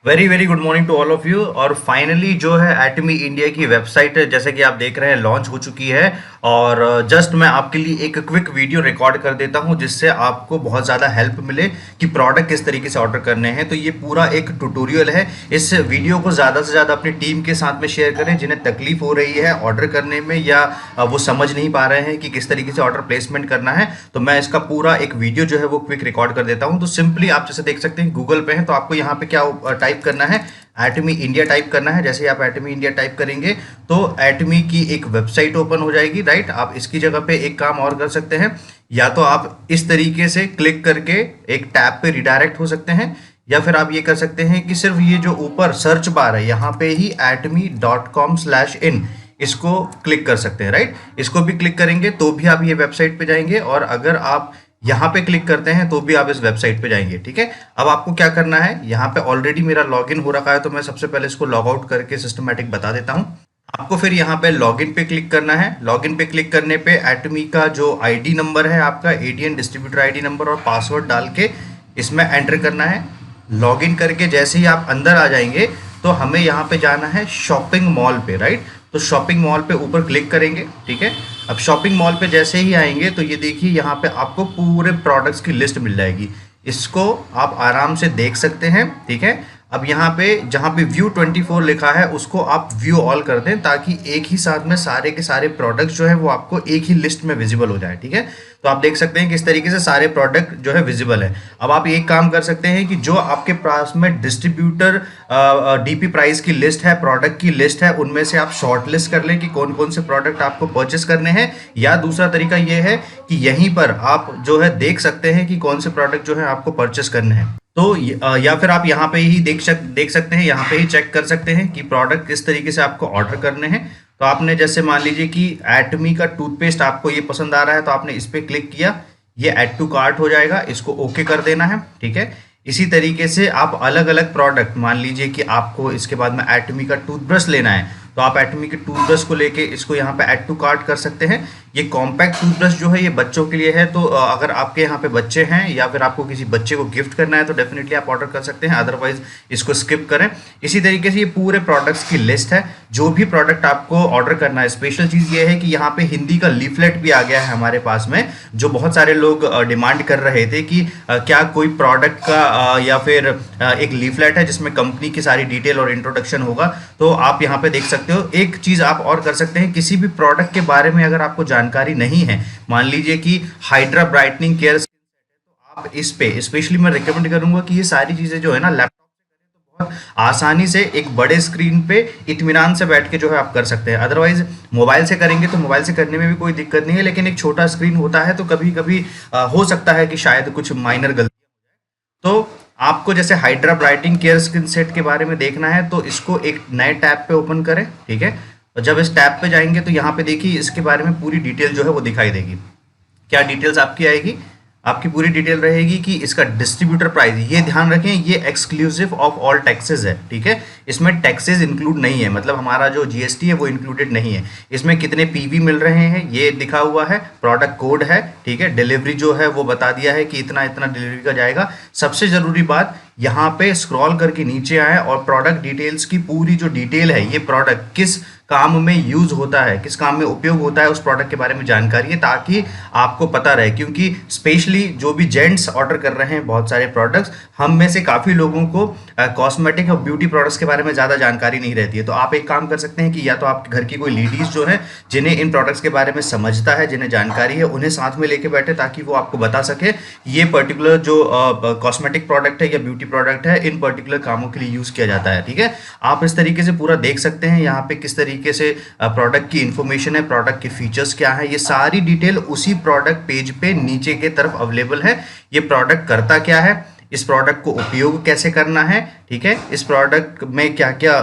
Very very good morning to all of you. और finally जो है एटमी इंडिया की वेबसाइट जैसे कि आप देख रहे हैं लॉन्च हो चुकी है। और जस्ट मैं आपके लिए एक क्विक वीडियो रिकॉर्ड कर देता हूं जिससे आपको बहुत ज़्यादा हेल्प मिले कि प्रोडक्ट किस तरीके से ऑर्डर करने हैं। तो ये पूरा एक ट्यूटोरियल है। इस वीडियो को ज़्यादा से ज़्यादा अपनी टीम के साथ में शेयर करें जिन्हें तकलीफ हो रही है ऑर्डर करने में, या वो समझ नहीं पा रहे हैं कि किस तरीके से ऑर्डर प्लेसमेंट करना है। तो मैं इसका पूरा एक वीडियो जो है वो क्विक रिकॉर्ड कर देता हूं। तो सिंपली आप जैसे देख सकते हैं गूगल पे हैं, तो आपको यहाँ पे क्या टाइप करना है, एटमी इंडिया टाइप करना है। जैसे ही आप एटमी इंडिया टाइप करेंगे तो एटमी की एक वेबसाइट ओपन हो जाएगी, राइट। आप इसकी जगह पे एक काम और कर सकते हैं, या तो आप इस तरीके से क्लिक करके एक टैब पे रिडायरेक्ट हो सकते हैं, या फिर आप ये कर सकते हैं कि सिर्फ ये जो ऊपर सर्च बार है यहाँ पे ही atomy.com/in इसको क्लिक कर सकते हैं, राइट। इसको भी क्लिक करेंगे तो भी आप ये वेबसाइट पे जाएंगे, और अगर आप यहाँ पे क्लिक करते हैं तो भी आप इस वेबसाइट पे जाएंगे, ठीक है। अब आपको क्या करना है, यहाँ पे ऑलरेडी मेरा लॉगिन हो रखा है तो मैं सबसे पहले इसको लॉग आउट करके सिस्टमैटिक बता देता हूँ। आपको फिर यहाँ पे लॉगिन पे क्लिक करना है। लॉगिन पे क्लिक करने पे एटमी का जो आईडी नंबर है आपका, एटीएन डिस्ट्रीब्यूटर आईडी नंबर, और पासवर्ड डाल के इसमें एंटर करना है। लॉगिन करके जैसे ही आप अंदर आ जाएंगे तो हमें यहाँ पे जाना है शॉपिंग मॉल पे, राइट। तो शॉपिंग मॉल पे ऊपर क्लिक करेंगे, ठीक है। अब शॉपिंग मॉल पे जैसे ही आएंगे तो ये देखिए यहाँ पे आपको पूरे प्रोडक्ट्स की लिस्ट मिल जाएगी। इसको आप आराम से देख सकते हैं, ठीक है। अब यहाँ पे जहाँ पे व्यू 24 लिखा है उसको आप व्यू ऑल कर दें, ताकि एक ही साथ में सारे के सारे प्रोडक्ट्स जो है वो आपको एक ही लिस्ट में विजिबल हो जाए, ठीक है। तो आप देख सकते हैं कि इस तरीके से सारे प्रोडक्ट जो है विजिबल है। अब आप एक काम कर सकते हैं कि जो आपके पास में डिस्ट्रीब्यूटर डीपी प्राइस की लिस्ट है, प्रोडक्ट की लिस्ट है, उनमें से आप शॉर्ट लिस्ट कर लें कि कौन कौन से प्रोडक्ट आपको परचेस करने हैं। या दूसरा तरीका ये है कि यहीं पर आप जो है देख सकते हैं कि कौन से प्रोडक्ट जो है आपको परचेस करने हैं। तो या फिर आप यहाँ पे ही देख सकते हैं, यहाँ पे ही चेक कर सकते हैं कि प्रोडक्ट किस तरीके से आपको ऑर्डर करने हैं। तो आपने जैसे मान लीजिए कि एटमी का टूथपेस्ट आपको ये पसंद आ रहा है, तो आपने इस पर क्लिक किया, ये ऐड टू कार्ट हो जाएगा, इसको ओके कर देना है, ठीक है। इसी तरीके से आप अलग अलग प्रोडक्ट, मान लीजिए कि आपको इसके बाद में एटमी का टूथब्रश लेना है, तो आप एटमी के टूथब्रश को लेके इसको यहाँ पे ऐड टू कार्ट कर सकते हैं। ये कॉम्पैक्ट टूथब्रश जो है ये बच्चों के लिए है, तो अगर आपके यहाँ पे बच्चे हैं या फिर आपको किसी बच्चे को गिफ्ट करना है तो डेफिनेटली आप ऑर्डर कर सकते हैं, अदरवाइज इसको स्किप करें। इसी तरीके से ये पूरे प्रोडक्ट्स की लिस्ट है। जो भी प्रोडक्ट आपको ऑर्डर करना है, स्पेशल चीज़ ये है कि यहाँ पे हिंदी का लीफलेट भी आ गया है हमारे पास में, जो बहुत सारे लोग डिमांड कर रहे थे कि क्या कोई प्रोडक्ट का या फिर एक लीफलेट है जिसमें कंपनी की सारी डिटेल और इंट्रोडक्शन होगा। तो आप यहाँ पे देख सकते हो। एक चीज़ आप और कर सकते हैं, किसी भी प्रोडक्ट के बारे में अगर आपको जानकारी नहीं है, मान लीजिए कि हाइड्रा ब्राइटनिंग केयर, तो आप इस पे स्पेशली मैं रिकमेंड करूंगा कि ये सारी चीज़ें जो है ना लैपटॉप से करें तो बहुत आसानी से एक बड़े स्क्रीन पे इत्मीनान से बैठ के जो है आप कर सकते हैं। अदरवाइज मोबाइल से करेंगे तो मोबाइल से करने में भी कोई दिक्कत नहीं है, लेकिन एक छोटा स्क्रीन होता है तो कभी कभी हो सकता है कि शायद कुछ माइनर गलती। तो आपको जैसे hydra brightening care skin set के बारे में देखना है तो इसको एक नए टैब पे ओपन करें, ठीक है। और जब इस टैब पे जाएंगे तो यहाँ पे देखिए इसके बारे में पूरी डिटेल जो है वो दिखाई देगी। क्या डिटेल्स आपकी आएगी, आपकी पूरी डिटेल रहेगी कि इसका डिस्ट्रीब्यूटर प्राइस, ये ध्यान रखें ये एक्सक्लूसिव ऑफ ऑल टैक्सेस है, ठीक है। इसमें टैक्सेस इंक्लूड नहीं है, मतलब हमारा जो जीएसटी है वो इंक्लूडेड नहीं है। इसमें कितने पीवी मिल रहे हैं ये लिखा हुआ है, प्रोडक्ट कोड है, ठीक है। डिलीवरी जो है वो बता दिया है कि इतना इतना डिलीवरी का जाएगा। सबसे ज़रूरी बात, यहाँ पे स्क्रॉल करके नीचे आए और प्रोडक्ट डिटेल्स की पूरी जो डिटेल है, ये प्रोडक्ट किस काम में यूज होता है, किस काम में उपयोग होता है, उस प्रोडक्ट के बारे में जानकारी है, ताकि आपको पता रहे। क्योंकि स्पेशली जो भी जेंट्स ऑर्डर कर रहे हैं बहुत सारे प्रोडक्ट्स, हम में से काफ़ी लोगों को कॉस्मेटिक और ब्यूटी प्रोडक्ट्स के बारे में ज़्यादा जानकारी नहीं रहती है। तो आप एक काम कर सकते हैं कि या तो आपके घर की कोई लेडीज़ जो है जिन्हें इन प्रोडक्ट्स के बारे में समझता है, जिन्हें जानकारी है, उन्हें साथ में लेके बैठे, ताकि वो आपको बता सके ये पर्टिकुलर जो कॉस्मेटिक प्रोडक्ट है या ब्यूटी प्रोडक्ट है इन पर्टिकुलर कामों के लिए यूज़ किया जाता है, ठीक है। आप इस तरीके से पूरा देख सकते हैं यहाँ पे किस तरीके से प्रोडक्ट की इंफॉर्मेशन है, प्रोडक्ट के फीचर्स क्या है, ये सारी डिटेल उसी प्रोडक्ट पेज पे नीचे के तरफ अवेलेबल है। ये प्रोडक्ट करता क्या है, इस प्रोडक्ट को उपयोग कैसे करना है, ठीक है, इस प्रोडक्ट में क्या क्या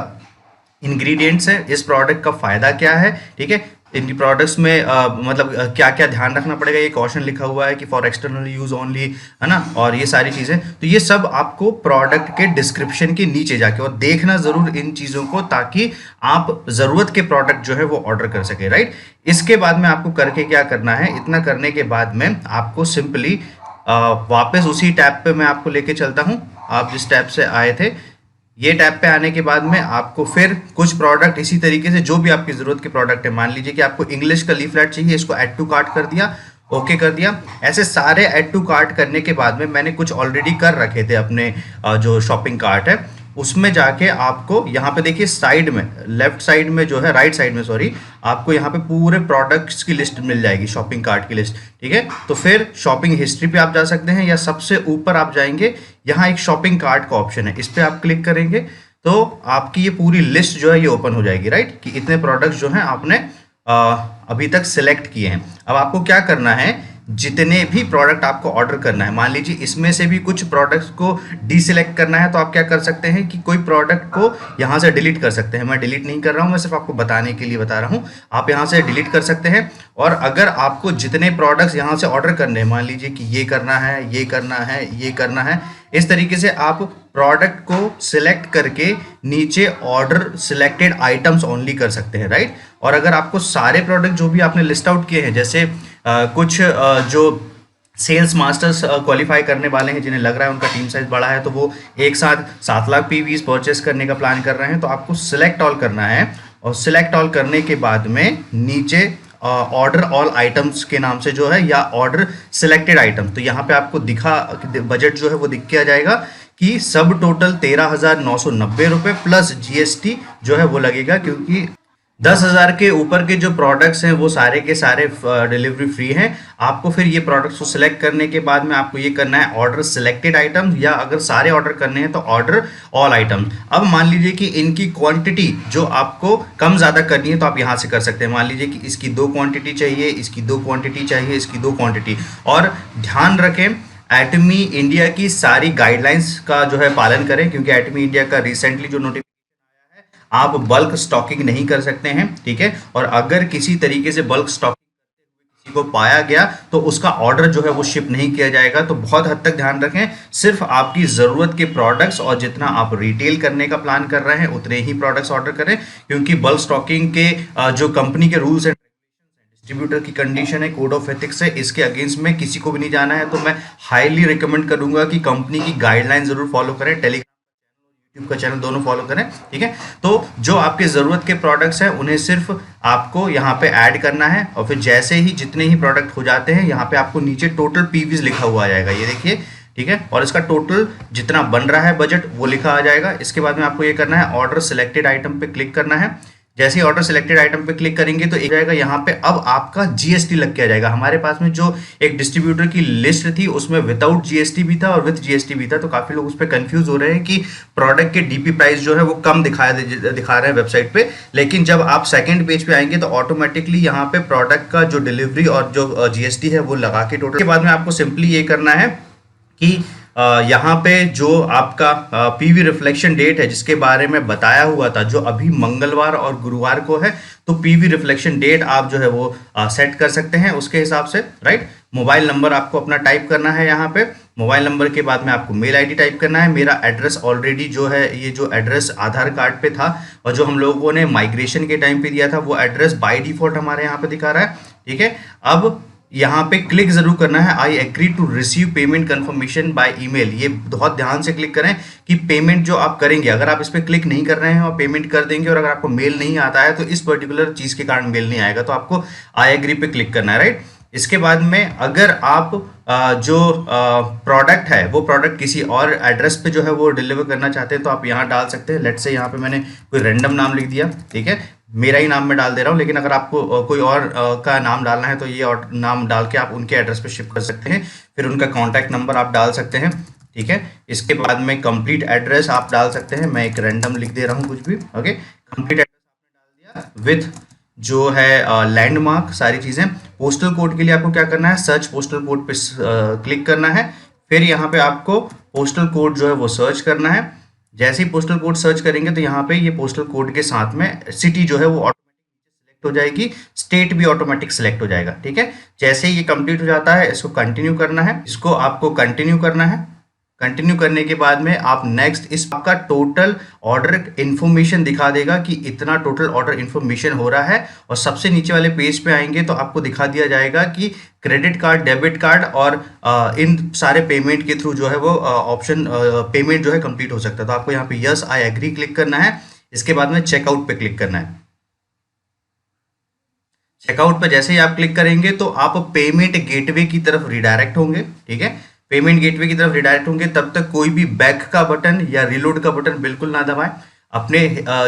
इंग्रेडिएंट्स हैं, इस प्रोडक्ट का फायदा क्या है, ठीक है। इन प्रोडक्ट्स में मतलब क्या क्या ध्यान रखना पड़ेगा, ये कॉशन लिखा हुआ है कि फॉर एक्सटर्नल यूज ओनली, है ना, और ये सारी चीज़ें। तो ये सब आपको प्रोडक्ट के डिस्क्रिप्शन के नीचे जाके और देखना ज़रूर इन चीज़ों को, ताकि आप ज़रूरत के प्रोडक्ट जो है वो ऑर्डर कर सके, राइट। इसके बाद में आपको करके क्या करना है, इतना करने के बाद में आपको सिंपली वापस उसी टैब पे मैं आपको लेके चलता हूँ। आप जिस टैब से आए थे ये टैब पे आने के बाद में आपको फिर कुछ प्रोडक्ट इसी तरीके से जो भी आपकी ज़रूरत के प्रोडक्ट है, मान लीजिए कि आपको इंग्लिश का लीफलेट चाहिए, इसको ऐड टू कार्ट कर दिया, ओके कर दिया। ऐसे सारे ऐड टू कार्ट करने के बाद में मैंने कुछ ऑलरेडी कर रखे थे अपने जो शॉपिंग कार्ट है उसमें जाके आपको यहाँ पे देखिए साइड में, लेफ्ट साइड में जो है, राइट साइड में सॉरी, आपको यहाँ पे पूरे प्रोडक्ट्स की लिस्ट मिल जाएगी, शॉपिंग कार्ट की लिस्ट। ठीक है, तो फिर शॉपिंग हिस्ट्री पे आप जा सकते हैं या सबसे ऊपर आप जाएंगे, यहाँ एक शॉपिंग कार्ट का ऑप्शन है, इस पर आप क्लिक करेंगे तो आपकी ये पूरी लिस्ट जो है ये ओपन हो जाएगी, राइट, कि इतने प्रोडक्ट्स जो हैं आपने अभी तक सिलेक्ट किए हैं। अब आपको क्या करना है, जितने भी प्रोडक्ट आपको ऑर्डर करना है, मान लीजिए इसमें से भी कुछ प्रोडक्ट्स को डीसिलेक्ट करना है, तो आप क्या कर सकते हैं कि कोई प्रोडक्ट को यहाँ से डिलीट कर सकते हैं। मैं डिलीट नहीं कर रहा हूँ, मैं सिर्फ आपको बताने के लिए बता रहा हूँ, आप यहाँ से डिलीट कर सकते हैं। और अगर आपको जितने प्रोडक्ट्स यहाँ से ऑर्डर करने हैं, मान लीजिए कि ये करना है, ये करना है, ये करना है, इस तरीके से आप प्रोडक्ट को सिलेक्ट करके नीचे ऑर्डर सिलेक्टेड आइटम्स ओनली कर सकते हैं, राइट। और अगर आपको सारे प्रोडक्ट जो भी आपने लिस्ट आउट किए हैं, जैसे कुछ जो सेल्स मास्टर्स क्वालिफाई करने वाले हैं, जिन्हें लग रहा है उनका टीम साइज बड़ा है, तो वो एक साथ 7 लाख पीवीज परचेस करने का प्लान कर रहे हैं, तो आपको सिलेक्ट ऑल करना है। और सिलेक्ट ऑल करने के बाद में नीचे ऑर्डर ऑल आइटम्स के नाम से जो है, या ऑर्डर सिलेक्टेड आइटम, तो यहाँ पे आपको दिखा बजट जो है वो दिख के आ जाएगा कि सब टोटल 13,990 रुपये प्लस जीएसटी जो है वो लगेगा, क्योंकि 10,000 के ऊपर के जो प्रोडक्ट्स हैं वो सारे के सारे डिलीवरी फ्री हैं। आपको फिर ये प्रोडक्ट्स को सिलेक्ट करने के बाद में आपको ये करना है ऑर्डर सिलेक्टेड आइटम, या अगर सारे ऑर्डर करने हैं तो ऑर्डर ऑल आइटम। अब मान लीजिए कि इनकी क्वांटिटी जो आपको कम ज़्यादा करनी है तो आप यहाँ से कर सकते हैं। मान लीजिए कि इसकी 2 क्वांटिटी चाहिए, इसकी 2 क्वांटिटी चाहिए, इसकी 2 क्वांटिटी। और ध्यान रखें, एटमी इंडिया की सारी गाइडलाइंस का जो है पालन करें, क्योंकि एटमी इंडिया का रिसेंटली जो नोटिफिकेशन आप बल्क स्टॉकिंग नहीं कर सकते हैं, ठीक है। और अगर किसी तरीके से बल्क स्टॉकिंग किसी को पाया गया तो उसका ऑर्डर जो है वो शिप नहीं किया जाएगा। तो बहुत हद तक ध्यान रखें, सिर्फ आपकी ज़रूरत के प्रोडक्ट्स और जितना आप रिटेल करने का प्लान कर रहे हैं उतने ही प्रोडक्ट्स ऑर्डर करें, क्योंकि बल्क स्टॉकिंग के जो कंपनी के रूल्स एंड डिस्ट्रीब्यूटर की कंडीशन है, कोड ऑफ एथिक्स है, इसके अगेंस्ट में किसी को भी नहीं जाना है। तो मैं हाईली रिकमेंड करूंगा कि कंपनी की गाइडलाइन जरूर फॉलो करें, टेलीग्राम यूट्यूब का चैनल दोनों फॉलो करें, ठीक है। तो जो आपके ज़रूरत के प्रोडक्ट्स हैं उन्हें सिर्फ आपको यहाँ पे ऐड करना है, और फिर जैसे ही जितने ही प्रोडक्ट हो जाते हैं यहाँ पे आपको नीचे टोटल पीवीज लिखा हुआ आ जाएगा, ये देखिए, ठीक है। और इसका टोटल जितना बन रहा है बजट वो लिखा आ जाएगा। इसके बाद में आपको ये करना है ऑर्डर सिलेक्टेड आइटम पे क्लिक करना है। जैसे ही ऑर्डर सिलेक्टेड आइटम पे क्लिक करेंगे तो एक जाएगा यहाँ पे, अब आपका जीएसटी लग के आ जाएगा। हमारे पास में जो एक डिस्ट्रीब्यूटर की लिस्ट थी उसमें विदाउट जीएसटी भी था और विद जीएसटी भी था, तो काफी लोग उस पर कंफ्यूज हो रहे हैं कि प्रोडक्ट के डीपी प्राइस जो है वो कम दिखा रहे हैं वेबसाइट पे। लेकिन जब आप सेकंड पेज पे आएंगे तो ऑटोमेटिकली यहाँ पे प्रोडक्ट का जो डिलीवरी और जो जीएसटी है वो लगा के टोटल के बाद में आपको सिंपली ये करना है कि यहाँ पे जो आपका पीवी रिफ्लेक्शन डेट है जिसके बारे में बताया हुआ था, जो अभी मंगलवार और गुरुवार को है, तो पीवी रिफ्लेक्शन डेट आप जो है वो सेट कर सकते हैं उसके हिसाब से, राइट। मोबाइल नंबर आपको अपना टाइप करना है यहाँ पे। मोबाइल नंबर के बाद में आपको मेल आईडी टाइप करना है। मेरा एड्रेस ऑलरेडी जो है, ये जो एड्रेस आधार कार्ड पे था और जो हम लोगों ने माइग्रेशन के टाइम पे दिया था वो एड्रेस बाय डिफॉल्ट हमारे यहाँ पे दिखा रहा है, ठीक है। अब यहाँ पे क्लिक जरूर करना है, I agree to receive payment confirmation by email. ये बहुत ध्यान से क्लिक करें कि पेमेंट जो आप करेंगे, अगर आप इस पर क्लिक नहीं कर रहे हैं और पेमेंट कर देंगे और अगर आपको मेल नहीं आता है तो इस पर्टिकुलर चीज के कारण मेल नहीं आएगा, तो आपको आई एग्री पे क्लिक करना है, राइट। इसके बाद में अगर आप जो प्रोडक्ट है वो प्रोडक्ट किसी और एड्रेस पे जो है वो डिलीवर करना चाहते हैं तो आप यहाँ डाल सकते हैं। लेट्स से यहाँ पे मैंने कोई रैंडम नाम लिख दिया, ठीक है, मेरा ही नाम मैं डाल दे रहा हूँ, लेकिन अगर आपको कोई और का नाम डालना है तो ये और नाम डाल के आप उनके एड्रेस पे शिफ्ट कर सकते हैं। फिर उनका कॉन्टैक्ट नंबर आप डाल सकते हैं, ठीक है। इसके बाद में कंप्लीट एड्रेस आप डाल सकते हैं, मैं एक रैंडम लिख दे रहा हूँ कुछ भी, ओके। कंप्लीट एड्रेस आपने डाल दिया विथ जो है लैंडमार्क, सारी चीज़ें। पोस्टल कोड के लिए आपको क्या करना है, सर्च पोस्टल कोड पे क्लिक करना है। फिर यहाँ पे आपको पोस्टल कोड जो है वो सर्च करना है। जैसे ही पोस्टल कोड सर्च करेंगे तो यहाँ पे ये पोस्टल कोड के साथ में सिटी जो है वो ऑटोमेटिक सिलेक्ट हो जाएगी, स्टेट भी ऑटोमेटिक सिलेक्ट हो जाएगा, ठीक है। जैसे ही ये कंप्लीट हो जाता है इसको कंटिन्यू करना है, इसको आपको कंटिन्यू करना है, कंटिन्यू करने के बाद में आप नेक्स्ट, इस आपका टोटल ऑर्डर इन्फॉर्मेशन दिखा देगा कि इतना टोटल ऑर्डर इन्फॉर्मेशन हो रहा है। और सबसे नीचे वाले पेज पे आएंगे तो आपको दिखा दिया जाएगा कि क्रेडिट कार्ड, डेबिट कार्ड और इन सारे पेमेंट के थ्रू जो है वो ऑप्शन पेमेंट जो है कंप्लीट हो सकता है। तो आपको यहाँ पे यस आई एग्री क्लिक करना है। इसके बाद में चेकआउट पे क्लिक करना है। चेकआउट पे जैसे ही आप क्लिक करेंगे तो आप पेमेंट गेटवे की तरफ रिडायरेक्ट होंगे। ठीक है, पेमेंट गेटवे की तरफ रिडायरेक्ट होंगे। तब तक कोई भी बैक का बटन या रिलोड का बटन बिल्कुल ना दबाएं। अपने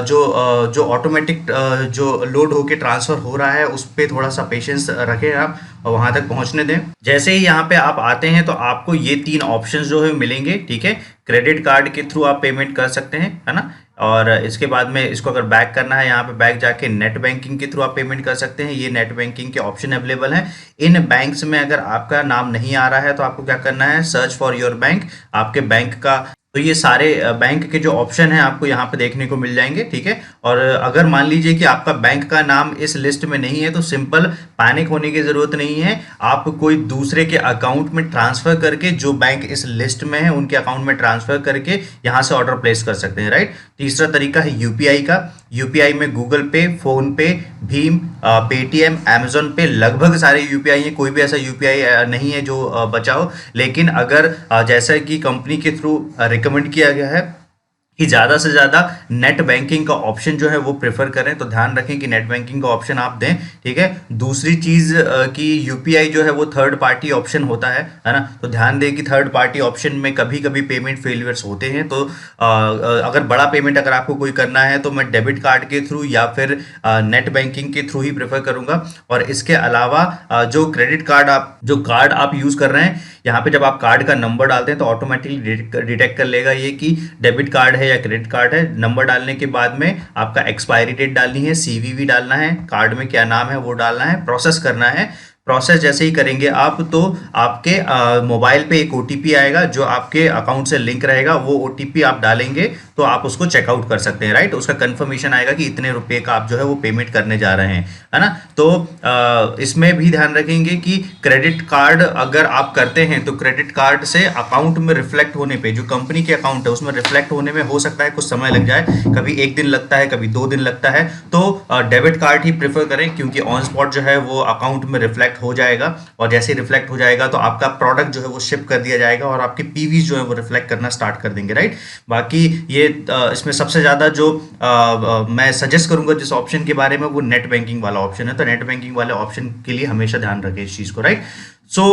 जो ऑटोमेटिक जो लोड होके ट्रांसफर हो रहा है उस पर थोड़ा सा पेशेंस रखें आप और वहां तक पहुंचने दें। जैसे ही यहाँ पे आप आते हैं तो आपको ये 3 ऑप्शंस जो है मिलेंगे। ठीक है, क्रेडिट कार्ड के थ्रू आप पेमेंट कर सकते हैं, है ना। और इसके बाद में इसको अगर बैक करना है, यहाँ पे बैक जाके नेट बैंकिंग के थ्रू आप पेमेंट कर सकते हैं। ये नेट बैंकिंग के ऑप्शन अवेलेबल हैं। इन बैंक्स में अगर आपका नाम नहीं आ रहा है तो आपको क्या करना है, सर्च फॉर योर बैंक, आपके बैंक का। तो ये सारे बैंक के जो ऑप्शन हैं आपको यहाँ पे देखने को मिल जाएंगे। ठीक है, और अगर मान लीजिए कि आपका बैंक का नाम इस लिस्ट में नहीं है तो सिंपल पैनिक होने की जरूरत नहीं है। आप कोई दूसरे के अकाउंट में ट्रांसफर करके, जो बैंक इस लिस्ट में है उनके अकाउंट में ट्रांसफर करके यहाँ से ऑर्डर प्लेस कर सकते हैं, राइट। तीसरा तरीका है यूपीआई का। यूपीआई में गूगल पे, फोन पे, भीम, पेटीएम, अमेजोन पे, लगभग सारे यूपीआई हैं। कोई भी ऐसा यूपीआई नहीं है जो बचा हो। लेकिन अगर जैसा कि कंपनी के थ्रू रिकमेंड किया गया है कि ज़्यादा से ज़्यादा नेट बैंकिंग का ऑप्शन जो है वो प्रेफर करें, तो ध्यान रखें कि नेट बैंकिंग का ऑप्शन आप दें। ठीक है, दूसरी चीज़ कि यूपीआई जो है वो थर्ड पार्टी ऑप्शन होता है ना। तो ध्यान दें कि थर्ड पार्टी ऑप्शन में कभी कभी पेमेंट फेलियर्स होते हैं। तो अगर बड़ा पेमेंट अगर आपको कोई करना है तो मैं डेबिट कार्ड के थ्रू या फिर नेट बैंकिंग के थ्रू ही प्रेफर करूँगा। और इसके अलावा जो क्रेडिट कार्ड जो कार्ड आप यूज़ कर रहे हैं, यहाँ पे जब आप कार्ड का नंबर डालते हैं तो ऑटोमेटिकली डिटेक्ट कर लेगा ये कि डेबिट कार्ड है या क्रेडिट कार्ड है। नंबर डालने के बाद में आपका एक्सपायरी डेट डालनी है, सीवीवी डालना है, कार्ड में क्या नाम है वो डालना है, प्रोसेस करना है। प्रोसेस जैसे ही करेंगे आप तो आपके मोबाइल पे एक ओटीपी आएगा जो आपके अकाउंट से लिंक रहेगा। वो ओटीपी आप डालेंगे तो आप उसको चेकआउट कर सकते हैं, राइट। उसका कंफर्मेशन आएगा कि इतने रुपए का आप जो है वो पेमेंट करने जा रहे हैं, है ना। तो इसमें भी ध्यान रखेंगे कि क्रेडिट कार्ड अगर आप करते हैं तो क्रेडिट कार्ड से अकाउंट में रिफ्लेक्ट होने पे, जो कंपनी के अकाउंट है उसमें रिफ्लेक्ट होने में हो सकता है कुछ समय लग जाए। कभी 1 दिन लगता है, कभी 2 दिन लगता है। तो डेबिट कार्ड ही प्रेफर करें क्योंकि ऑन स्पॉट जो है वो अकाउंट में रिफ्लेक्ट हो जाएगा। और जैसे ही रिफ्लेक्ट हो जाएगा तो आपका प्रोडक्ट जो है वो शिप कर दिया जाएगा और आपके पीवीज जो है वो रिफ्लेक्ट करना स्टार्ट कर देंगे, राइट। बाकी ये इसमें सबसे ज़्यादा जो मैं सजेस्ट करूंगा जिस ऑप्शन के बारे में, वो नेट बैंकिंग वाला ऑप्शन है। तो नेट बैंकिंग वाले ऑप्शन के लिए हमेशा ध्यान रखें इस चीज़ को, राइट। सो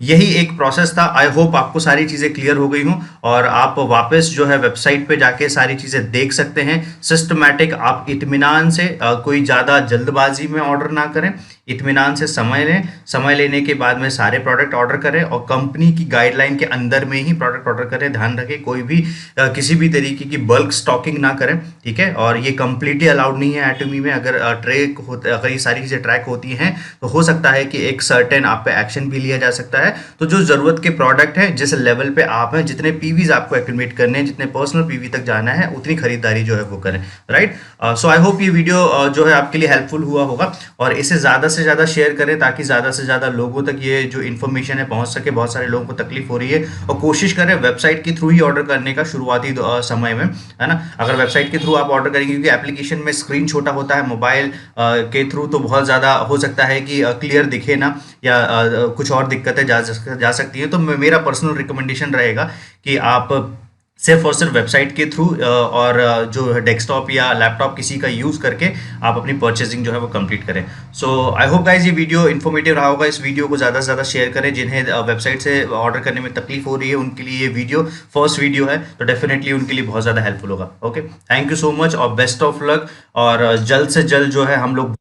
यही एक प्रोसेस था। आई होप आपको सारी चीज़ें क्लियर हो गई हूँ और आप वापस जो है वेबसाइट पे जाके सारी चीज़ें देख सकते हैं। सिस्टमैटिक, आप इत्मीनान से कोई ज़्यादा जल्दबाजी में ऑर्डर ना करें, इत्मीनान से समय लें। समय लेने के बाद में सारे प्रोडक्ट ऑर्डर करें और कंपनी की गाइडलाइन के अंदर में ही प्रोडक्ट ऑर्डर करें। ध्यान रखें कोई भी किसी भी तरीके की बल्क स्टॉकिंग ना करें, ठीक है। और ये कंप्लीटली अलाउड नहीं है एटमी में। अगर ट्रैक होता, अगर ये सारी चीज़ें ट्रैक होती हैं तो हो सकता है कि एक सर्टेन आप पे एक्शन भी लिया जा सकता है। तो जो ज़रूरत के प्रोडक्ट हैं, जिस लेवल पे आप हैं, जितने पीवीज आपको एक्यूमुलेट करने हैं, जितने पर्सनल पीवी तक जाना है, उतनी खरीदारी जो है वो करें, राइट। सो आई होप ये वीडियो जो है आपके लिए हेल्पफुल हुआ होगा और इसे ज़्यादा से ज़्यादा शेयर करें ताकि ज़्यादा से ज़्यादा लोगों तक ये जो इन्फॉर्मेशन है पहुंच सके। बहुत सारे लोगों को तकलीफ हो रही है और कोशिश करें वेबसाइट के थ्रू ही ऑर्डर करने का शुरुआती समय में, है ना। अगर वेबसाइट के थ्रू आप ऑर्डर करेंगे, क्योंकि एप्लीकेशन में स्क्रीन छोटा होता है, मोबाइल के थ्रू तो बहुत ज़्यादा हो सकता है कि क्लियर दिखे ना या कुछ और दिक्कतें जा सकती हैं। तो मेरा पर्सनल रिकमेंडेशन रहेगा कि आप सिर्फ और सिर्फ वेबसाइट के थ्रू और जो डेस्कटॉप या लैपटॉप किसी का यूज़ करके आप अपनी परचेजिंग जो है वो कंप्लीट करें। सो आई होप गाइज ये वीडियो इन्फॉर्मेटिव रहा होगा। इस वीडियो को ज़्यादा से ज़्यादा शेयर करें। जिन्हें वेबसाइट से ऑर्डर करने में तकलीफ हो रही है उनके लिए ये वीडियो फर्स्ट वीडियो है, तो डेफिनेटली उनके लिए बहुत ज़्यादा हेल्पफुल होगा। Okay, thank you so much और बेस्ट ऑफ लक। और जल्द से जल्द जो है हम लोग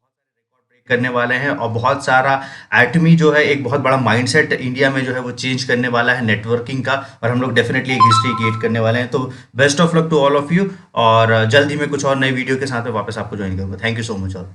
करने वाले हैं और बहुत सारा एटमी जो है एक बहुत बड़ा माइंडसेट इंडिया में जो है वो चेंज करने वाला है नेटवर्किंग का, और हम लोग डेफिनेटली एक हिस्ट्री क्रिएट करने वाले हैं। तो best of luck to all of you और जल्द ही मैं कुछ और नई वीडियो के साथ में वापस आपको ज्वाइन करूंगा। Thank you so much all.